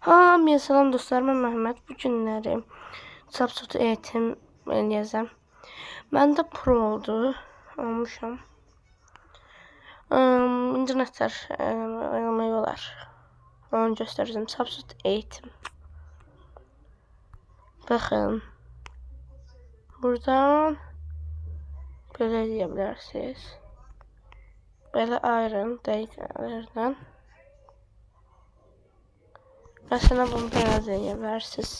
Hamıya salam dostlar, mən Məhəmməd. Bu günləri Substitute eğitim eləyəcəm. Məndə pro oldu, almışam. İnternetlər oynamaq olar. Onu göstərəcəm. Substitute eğitim. Baxın. Buradan belə eləyə bilərsiniz. Belə ayırın dəqiqələrdən. Mesela bunu biraz eləyirsiniz.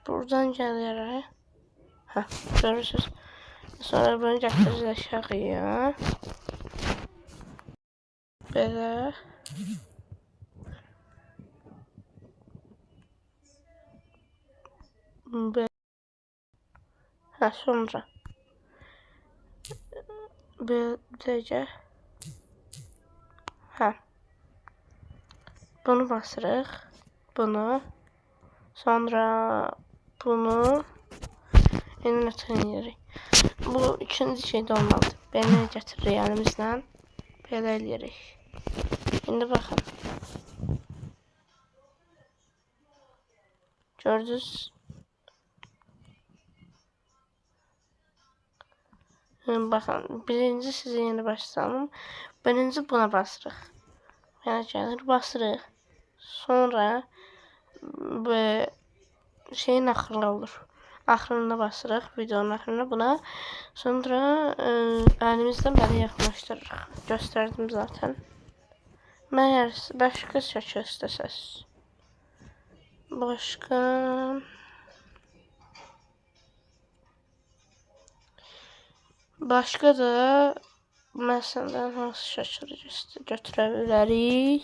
Buradan gələrək. Görürsünüz. Sonra bunu gətiririz aşağıya. Belə. Belə. Sonra. Böylece. Bunu basırıq. Bunu. Sonra bunu. Yeni eləyirik. Bu ikinci şey də olmalı. Belə gətiririk əlimizdən. Belə eləyirik. İndi baxın. Gördünüz. Bakın, birinci size yeni başlayalım. Birinci buna basırıq. Yəni gəlir, basırıq. Sonra bu şeyin axırı olur. Axırına basırıq, videonun axırına buna. Sonra əlimizdən belə yaxınlaşdırırıq. Göstərdim zaten. Məyər başqa şəkil istəsəz. Başqa da məsələn hansı şəkili götürə bilərik?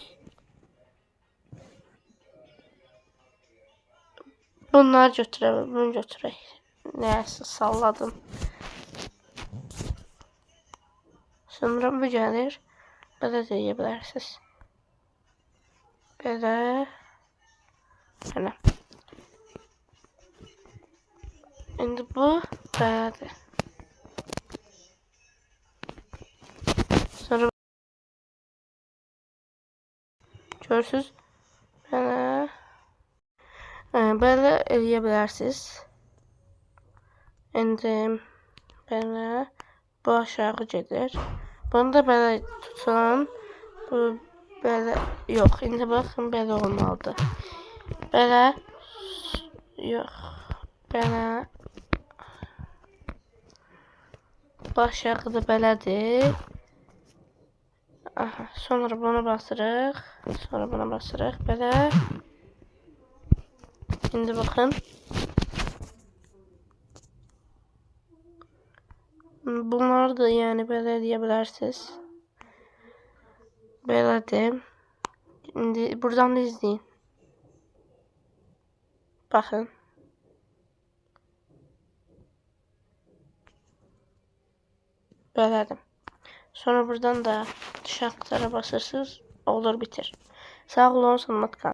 Bunları götürə bilərik. Bunu götürək. Nəyəsə salladım. Sonra bu gəlir. Belə də edə bilərsiniz. Belə. Belə. İndi bu belədir. Sonra görürsünüz. Belə eləyə bilərsiniz. İndi belə bu aşağı gedir. Bunu da belə tutun. Bu belə yox. İndi baxın belə olmalıdır. Belə yox. Belə bu aşağı da belədir. Sonra buna basırıq. Sonra buna basırıq. Belə. İndi baxın. Bunları da yəni belə eləyə bilərsiniz. Belədir. İndi buradan da izləyin. Baxın. Belədir. Sonra buradan da şartlara basırsınız. Olur bitir. Sağ olun, salamat qalın.